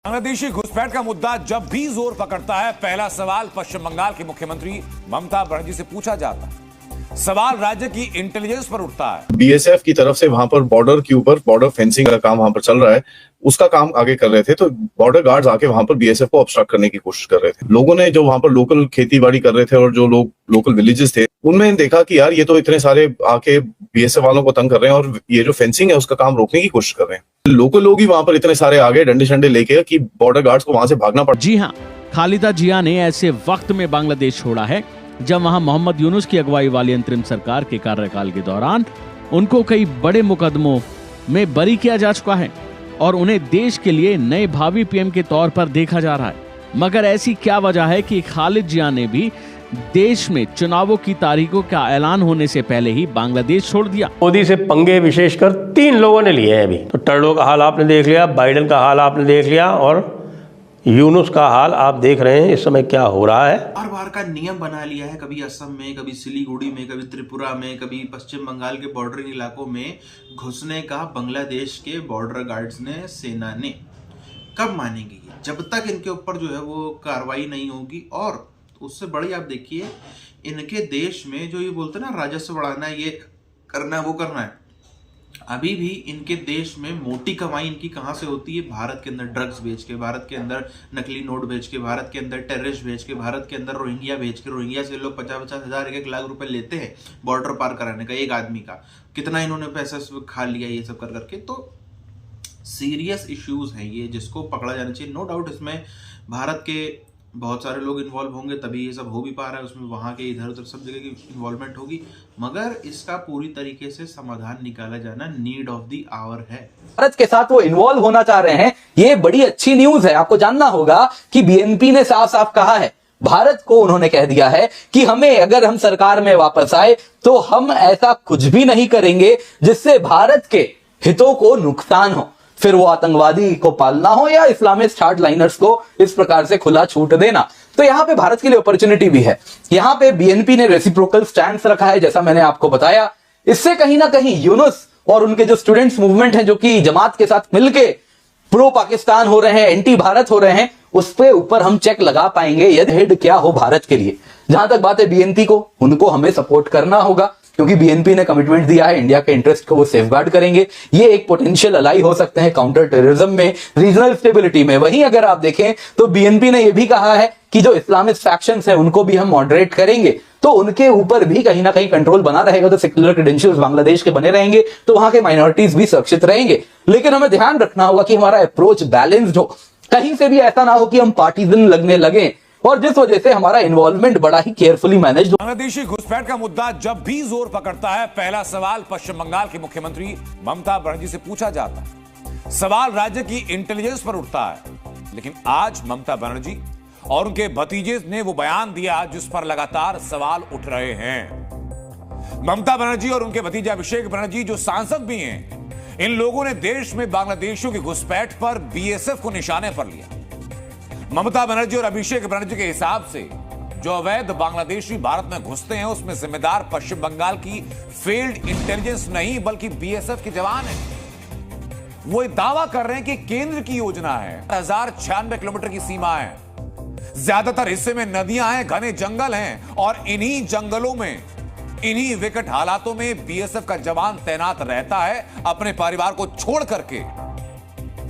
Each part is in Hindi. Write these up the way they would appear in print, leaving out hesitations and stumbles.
बांग्लादेशी घुसपैठ का मुद्दा जब भी जोर पकड़ता है, पहला सवाल पश्चिम बंगाल की मुख्यमंत्री ममता बनर्जी से पूछा जाता है। सवाल राज्य की इंटेलिजेंस पर उठता है। बीएसएफ की तरफ से वहां पर बॉर्डर के ऊपर बॉर्डर फेंसिंग का काम वहां पर चल रहा है, उसका काम आगे कर रहे थे, तो बॉर्डर गार्ड्स आके वहां पर बीएसएफ को ऑब्स्ट्रक्ट करने की कोशिश कर रहे थे। लोगों ने जो वहां पर लोकल खेती बाड़ी कर रहे थे और जो लोग लोकल विलेजेस थे, उनमें देखा कि यार ये तो इतने सारे आके बीएसएफ वालों को तंग कर रहे हैं और ये जो फेंसिंग है उसका काम रोकने की कोशिश कर रहे हैं। लोकल लोग ही वहां पर इतने सारे आ गए डंडे शंडे लेके कि बॉर्डर गार्ड्स को वहां से भागना पड़ा। जी हाँ, खालिदा जिया ने ऐसे वक्त में बांग्लादेश छोड़ा है जब वहां मोहम्मद यूनुस की अगुवाई वाली अंतरिम सरकार के कार्यकाल के दौरान उनको कई बड़े मुकदमों में बरी किया जा चुका है और उन्हें देश के लिए नए भावी पीएम के तौर पर देखा जा रहा है। मगर ऐसी क्या वजह है कि खालिद जिया ने भी देश में चुनावों की तारीखों का ऐलान होने से पहले ही बांग्लादेश छोड़ दिया? मोदी से पंगे विशेषकर 3 लोगों ने लिए हैं। अभी तो टर्डो का हाल आपने देख लिया, बाइडेन का हाल आपने देख लिया और यूनुस का हाल आप देख रहे हैं इस समय क्या हो रहा है। बार बार का नियम बना लिया है, कभी असम में, कभी सिलीगुड़ी में, कभी त्रिपुरा में, कभी पश्चिम बंगाल के बॉर्डरिंग इलाकों में घुसने का बांग्लादेश के बॉर्डर गार्ड्स ने, सेना ने। कब मानेंगे ये? जब तक इनके ऊपर जो है वो कार्रवाई नहीं होगी। और उससे बड़ी आप देखिए, इनके देश में जो ये बोलते हैं ना राजस्व बढ़ाना है, ये करना है, वो करना है, अभी भी इनके देश में मोटी कमाई इनकी कहाँ से होती है? भारत के अंदर ड्रग्स बेच के, भारत के अंदर नकली नोट बेच के, भारत के अंदर टेररिस्ट बेच के, भारत के अंदर रोहिंग्या बेच के। रोहिंग्या से लोग 50-50 हज़ार, 1 लाख रुपए लेते हैं बॉर्डर पार कराने का एक आदमी का। कितना इन्होंने पैसा खा लिया ये सब कर करके। तो सीरियस इश्यूज हैं ये, जिसको पकड़ा जाना चाहिए। नो डाउट इसमें भारत के बहुत सारे लोग इन्वॉल्व होंगे, तभी ये सब हो भी पा रहा है। उसमें वहाँ के इधर उधर सब जगह की इन्वॉल्वमेंट होगी, मगर इसका पूरी तरीके से समाधान निकाला जाना नीड ऑफ द आवर है। भारत के साथ वो इन्वॉल्व होना चाह रहे हैं, ये बड़ी अच्छी न्यूज है। आपको जानना होगा कि बीएनपी ने साफ साफ कहा है, भारत को उन्होंने कह दिया है कि हमें अगर हम सरकार में वापस आए तो हम ऐसा कुछ भी नहीं करेंगे जिससे भारत के हितों को नुकसान हो, फिर वो आतंकवादी को पालना हो या इस्लामिस्ट हार्डलाइनर्स को इस प्रकार से खुला छूट देना। तो यहां पे भारत के लिए अपॉर्चुनिटी भी है। यहां पे बीएनपी ने रेसिप्रोकल स्टैंड रखा है, जैसा मैंने आपको बताया। इससे कहीं ना कहीं यूनुस और उनके जो स्टूडेंट्स मूवमेंट है, जो कि जमात के साथ मिलके प्रो पाकिस्तान हो रहे हैं, एंटी भारत हो रहे हैं, उस पे ऊपर हम चेक लगा पाएंगे यदि हेड क्या हो भारत के लिए। जहां तक बात है बीएनपी को, उनको हमें सपोर्ट करना होगा, क्योंकि बीएनपी ने कमिटमेंट दिया है इंडिया के इंटरेस्ट को वो सेफगार्ड करेंगे। ये एक पोटेंशियल अलाई हो सकते हैं काउंटर टेररिज्म में, रीजनल स्टेबिलिटी में। वहीं अगर आप देखें तो बीएनपी ने यह भी कहा है कि जो इस्लामिस्ट फैक्शंस हैं उनको भी हम मॉडरेट करेंगे, तो उनके ऊपर भी कहीं ना कहीं कंट्रोल बना रहेगा। तो सेक्युलर क्रेडेंशियल्स बांग्लादेश के बने रहेंगे, तो वहां के माइनॉरिटीज भी सुरक्षित रहेंगे। लेकिन हमें ध्यान रखना होगा कि हमारा अप्रोच बैलेंस्ड हो, कहीं से भी ऐसा ना हो कि हम पार्टीजन लगने लगे, और जिस वजह से हमारा इन्वॉल्वमेंट बड़ा ही केयरफुली मैनेज। बांग्लादेशी घुसपैठ का मुद्दा जब भी जोर पकड़ता है, पहला सवाल पश्चिम बंगाल की मुख्यमंत्री ममता बनर्जी से पूछा जाता है। सवाल राज्य की इंटेलिजेंस पर उठता है। लेकिन आज ममता बनर्जी और उनके भतीजे ने वो बयान दिया जिस पर लगातार सवाल उठ रहे हैं। ममता बनर्जी और उनके भतीजे अभिषेक बनर्जी जो सांसद भी हैं, इन लोगों ने देश में बांग्लादेशियों की घुसपैठ पर बीएसएफ को निशाने पर लिया। ममता बनर्जी और अभिषेक बनर्जी के हिसाब से जो अवैध बांग्लादेशी भारत में घुसते हैं, उसमें जिम्मेदार पश्चिम बंगाल की फेल्ड इंटेलिजेंस नहीं बल्कि बीएसएफ के जवान हैं। वो दावा कर रहे हैं कि केंद्र की योजना है। 1096 किलोमीटर की सीमा है, ज्यादातर हिस्से में नदियां हैं, घने जंगल हैं, और इन्हीं जंगलों में, इन्हीं विकट हालातों में बीएसएफ का जवान तैनात रहता है अपने परिवार को छोड़ करके।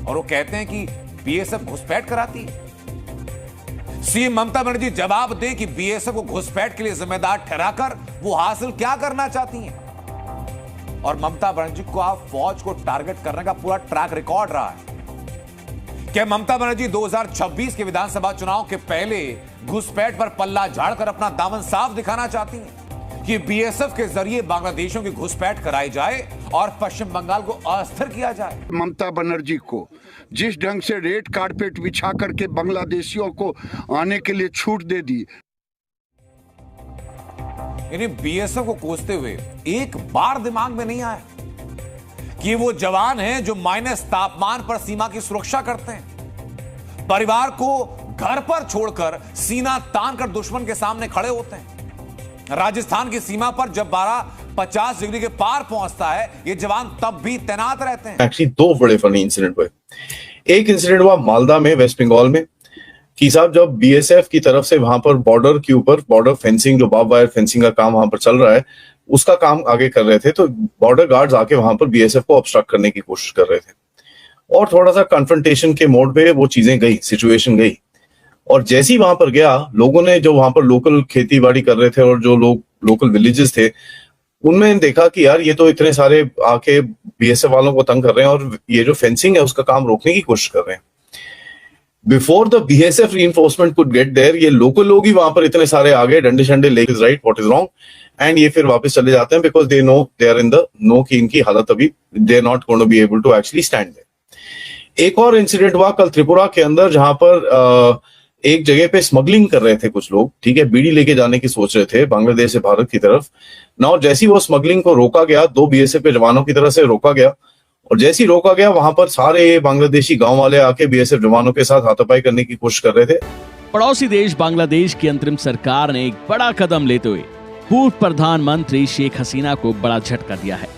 और वो कहते हैं कि बीएसएफ घुसपैठ कराती है। सीएम ममता बनर्जी जवाब दें कि बीएसएफ को घुसपैठ के लिए जिम्मेदार ठहराकर वो हासिल क्या करना चाहती हैं। और ममता बनर्जी को आप फौज को टारगेट करने का पूरा ट्रैक रिकॉर्ड रहा है। क्या ममता बनर्जी 2026 के विधानसभा चुनाव के पहले घुसपैठ पर पल्ला झाड़कर अपना दामन साफ दिखाना चाहती हैं कि बीएसएफ के जरिए बांग्लादेशियों की घुसपैठ कराई जाए और पश्चिम बंगाल को अस्थिर किया जाए? ममता बनर्जी को जिस ढंग से रेड कारपेट बिछा करके बांग्लादेशियों को आने के लिए छूट दे दी, इन्हें बीएसएफ को कोसते हुए एक बार दिमाग में नहीं आया कि वो जवान हैं जो माइनस तापमान पर सीमा की सुरक्षा करते हैं, परिवार को घर पर छोड़कर सीना तान कर दुश्मन के सामने खड़े होते हैं। राजस्थान की सीमा पर जब 50 डिग्री के पार पहुंचता है, ये जवान तब भी तैनात रहते हैं। एक्चुअली 2 बड़े फनी इंसिडेंट हुए। एक इंसिडेंट हुआ मालदा में, वेस्ट बंगाल में, कि साहब जब बीएसएफ की तरफ से वहां पर बॉर्डर के ऊपर बॉर्डर फेंसिंग, जो बार्ब वायर फेंसिंग का काम वहां पर चल रहा है, उसका काम आगे कर रहे थे, तो बॉर्डर गार्ड्स आके वहां पर बीएसएफ को ऑब्स्ट्रक्ट करने की कोशिश कर रहे थे और थोड़ा सा कन्फ्रंटेशन के मोड पे वो चीजें गई, सिचुएशन गई। और जैसे ही वहां पर गया, लोगों ने जो वहां पर लोकल खेती बाड़ी कर रहे थे और जो लोग लोकल विलेजेस थे, उनमें देखा कि यार ये तो इतने सारे आके बीएसएफ वालों को तंग कर रहे हैं और ये जो फेंसिंग है उसका काम रोकने की कोशिश कर रहे हैं। Before the BSF reinforcement could get there, ये लोकल लोग ही वहां पर इतने सारे आ गए, डंडे शंडे लेके right what is wrong, and ये फिर वापस चले जाते हैं because they know they are in the know कि इनकी हालत अभी they are not going to be able to actually stand there. एक और इंसिडेंट हुआ कल त्रिपुरा के अंदर, जहां पर एक जगह पे स्मगलिंग कर रहे थे कुछ लोग, ठीक है, बीड़ी लेके जाने की सोच रहे थे बांग्लादेश से भारत की तरफ ना, और जैसी वो स्मगलिंग को रोका गया, 2 बीएसएफ के जवानों की तरफ से रोका गया, और जैसे ही रोका गया वहां पर सारे बांग्लादेशी गांव वाले आके बीएसएफ जवानों के साथ हाथापाई करने की कोशिश कर रहे थे। पड़ोसी देश बांग्लादेश की अंतरिम सरकार ने एक बड़ा कदम लेते हुए पूर्व प्रधानमंत्री शेख हसीना को बड़ा झटका दिया है,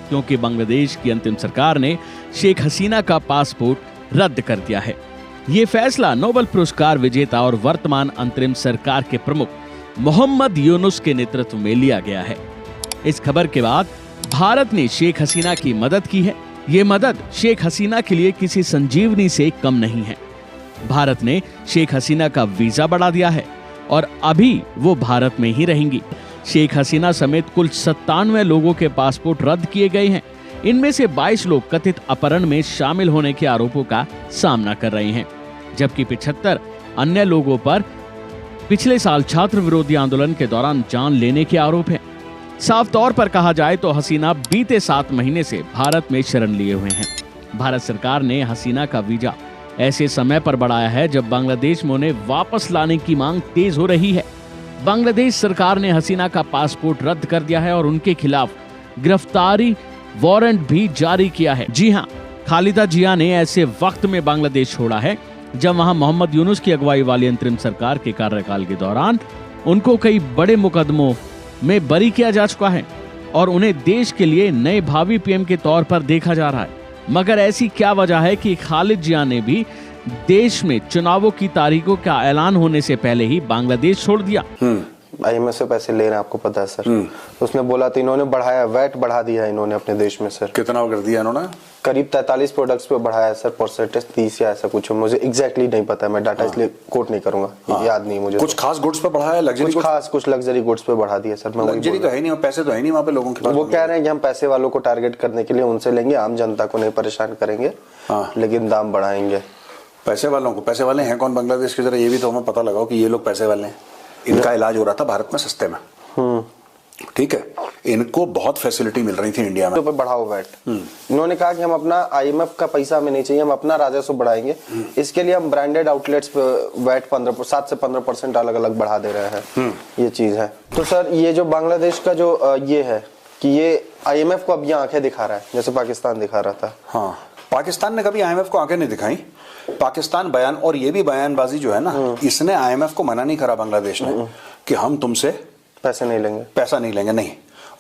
क्योंकि बांग्लादेश की अंतिम सरकार ने शेख हसीना का पासपोर्ट रद्द कर दिया है। ये फैसला नोबेल पुरस्कार विजेता और वर्तमान अंतरिम सरकार के प्रमुख मोहम्मद यूनुस के नेतृत्व में लिया गया है। इस खबर के बाद भारत ने शेख हसीना की मदद की है। ये मदद शेख हसीना के लिए किसी संजीवनी से कम नहीं है। भारत ने शेख हसीना का वीजा बढ़ा दिया है और अभी वो भारत में ही रहेंगी। शेख हसीना समेत कुल 97 लोगों के पासपोर्ट रद्द किए गए हैं। इनमें से 22 लोग कथित अपहरण में शामिल होने के आरोपों का सामना कर रहे हैं, जबकि 75 अन्य लोगों पर पिछले साल छात्र विरोधी आंदोलन के दौरान जान लेने के आरोप हैं। साफ तौर पर कहा जाए तो हसीना बीते 7 महीने से भारत में शरण लिए हुए हैं। भारत सरकार ने हसीना का वीजा ऐसे समय पर बढ़ाया है जब बांग्लादेश में उन्हें वापस लाने की मांग तेज हो रही है। बांग्लादेश सरकार ने हसीना का पासपोर्ट रद्द कर दिया है और उनके खिलाफ गिरफ्तारी वारंट भी जारी किया है। जी हां, खालिदा जिया ने ऐसे वक्त में बांग्लादेश छोड़ा है जब वहां मोहम्मद यूनुस की अगुवाई वाली अंतरिम सरकार के कार्यकाल के दौरान उनको कई बड़े मुकदमों में बरी किया जा चुका है और उन्हें देश के लिए नए भावी पीएम के तौर पर देखा जा रहा है। मगर ऐसी क्या वजह है कि खालिद जिया ने भी देश में चुनावों की तारीखों का ऐलान होने से पहले ही बांग्लादेश छोड़ दिया? आईएमएफ से पैसे ले रहे हैं, आपको पता है सर। उसने बोला तो इन्होंने बढ़ाया, वैट बढ़ा दिया इन्होंने अपने देश में सर। कितना कर दिया इन्होंने? करीब 43 प्रोडक्ट्स पे बढ़ाया सर, परसेंटेज 30 या ऐसा कुछ, मुझे एग्जैक्टली नहीं पता, मैं डाटा इसलिए कोट नहीं करूंगा, याद नहीं मुझे। कुछ खास गुड्स पे बढ़ाया, लग्जरी कुछ लग्जरी गुड्स पे बढ़ा दिया सर। लग्जरी तो है नहीं, पैसे तो है नहीं वहाँ पे लोगों के पास। वो कह रहे हैं कि हम पैसे वालों को टारगेट करने के लिए उनसे लेंगे, आम जनता को नहीं परेशान करेंगे, लेकिन दाम बढ़ाएंगे। पैसे वालों को? पैसे वाले हैं कौन बांग्लादेश की? जरा ये भी तो हमें पता लगाओ कि ये लोग पैसे वाले हैं। इनका इलाज हो रहा था भारत में सस्ते में, ठीक है, इनको बहुत फैसिलिटी मिल रही थी इंडिया में। तो बढ़ाओ वैट। इन्होंने कहा कि हम अपना आईएमएफ का पैसा हमें नहीं चाहिए, हम अपना राजस्व बढ़ाएंगे। इसके लिए हम ब्रांडेड आउटलेट्स पे वैट 7 से 15% अलग अलग बढ़ा दे रहे हैं। ये चीज है। तो सर ये जो बांग्लादेश का जो ये है कि ये आईएमएफ को अब ये आंखें दिखा रहा है जैसे पाकिस्तान दिखा रहा था। हाँ, पाकिस्तान ने कभी आईएमएफ को आंखें नहीं दिखाई। पाकिस्तान बयान, और ये भी बयानबाजी जो है ना, इसने आईएमएफ को मना नहीं करा बांग्लादेश ने कि हम तुमसे पैसा नहीं लेंगे, नहीं।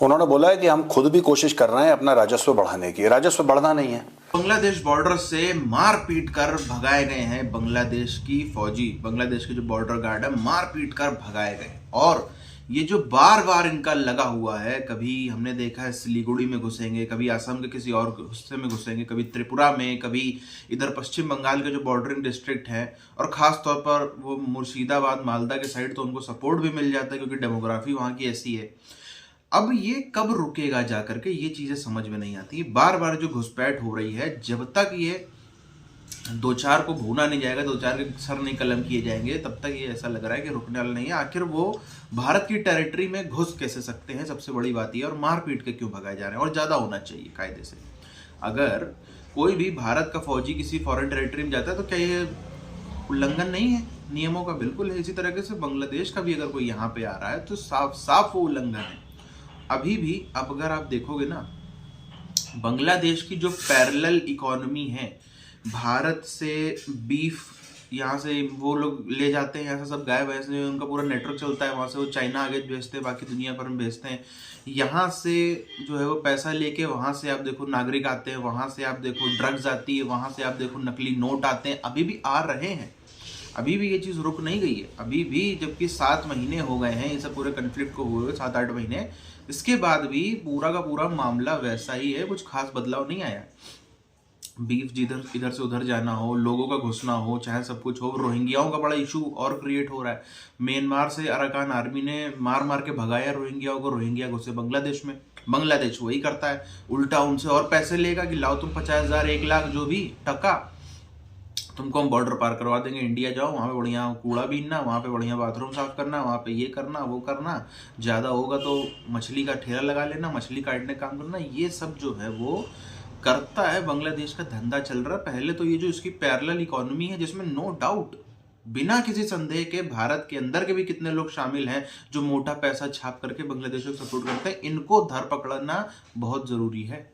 उन्होंने बोला है कि हम खुद भी कोशिश कर रहे हैं अपना राजस्व बढ़ाने की। राजस्व बढ़ना नहीं है। बांग्लादेश बॉर्डर से मार पीट कर भगाए गए हैं बांग्लादेश की फौजी, बांग्लादेश के जो बॉर्डर गार्ड है, मार पीट कर भगाए गए। और ये जो बार बार इनका लगा हुआ है, कभी हमने देखा है सिलीगुड़ी में घुसेंगे, कभी असम के किसी और हिस्से में घुसेंगे, कभी त्रिपुरा में, कभी इधर पश्चिम बंगाल के जो बॉर्डरिंग डिस्ट्रिक्ट हैं, और खास तौर पर वो मुर्शिदाबाद मालदा के साइड, तो उनको सपोर्ट भी मिल जाता है क्योंकि डेमोग्राफी वहाँ की ऐसी है। अब ये कब रुकेगा जा करके, ये चीजें समझ में नहीं आती। बार बार जो घुसपैठ हो रही है, जब तक ये 2-4 को भूना नहीं जाएगा, 2-4 के सर नहीं कलम किए जाएंगे, तब तक ये ऐसा लग रहा है कि रुकने वाला नहीं है। आखिर वो भारत की टेरिटरी में घुस कैसे सकते हैं, सबसे बड़ी बात ये, और मार पीट के क्यों भगाए जा रहे हैं। और ज्यादा होना चाहिए कायदे से। अगर कोई भी भारत का फौजी किसी फॉरेन टेरिटरी में जाता है तो क्या ये उल्लंघन नहीं है नियमों का? बिल्कुल है। इसी तरीके से बांग्लादेश का भी अगर कोई यहाँ पे आ रहा है तो साफ साफ वो उल्लंघन है। अभी भी अब अगर आप देखोगे ना, बांग्लादेश की जो पैरेलल इकोनॉमी है, भारत से बीफ यहाँ से वो लोग ले जाते हैं, यहाँ से सब गायब है, उनका पूरा नेटवर्क चलता है, वहाँ से वो चाइना आगे भेजते हैं, बाकी दुनिया भर में भेजते हैं। यहाँ से जो है वो पैसा लेके वहाँ से आप देखो नागरिक आते हैं, वहाँ से आप देखो ड्रग्स आती है, वहाँ से आप देखो नकली नोट आते हैं, अभी भी आ रहे हैं, अभी भी ये चीज़ रुक नहीं गई है, अभी भी, जबकि 7 महीने हो गए हैं इस पूरे कन्फ्लिक्ट को हुए 7-8 महीने, इसके बाद भी पूरा का पूरा मामला वैसा ही है, कुछ खास बदलाव नहीं आया। बीफ जिधर इधर से उधर जाना हो, लोगों का घुसना हो, चाहे सब कुछ हो, रोहिंग्याओं का बड़ा इशू और क्रिएट हो रहा है। म्यांमार से अराकान आर्मी ने मार मार के भगाया रोहिंग्याओं को, रोहिंग्या घुसे बांग्लादेश में, बांग्लादेश वही करता है, उल्टा उनसे और पैसे लेगा कि लाओ तुम 50,000 1 लाख जो भी टका, तुमको हम बॉर्डर पार करवा देंगे, इंडिया जाओ, वहाँ पे बढ़िया कूड़ा बीनना, वहाँ पे बढ़िया बाथरूम साफ करना, वहाँ पे ये करना वो करना, ज़्यादा होगा तो मछली का ठेला लगा लेना, मछली काटने काम करना, ये सब जो है वो करता है। बांग्लादेश का धंधा चल रहा है। पहले तो ये जो इसकी पैरेलल इकोनॉमी है, जिसमें नो डाउट बिना किसी संदेह के भारत के अंदर के भी कितने लोग शामिल हैं जो मोटा पैसा छाप करके बांग्लादेश को सपोर्ट करते हैं, इनको धर पकड़ना बहुत जरूरी है।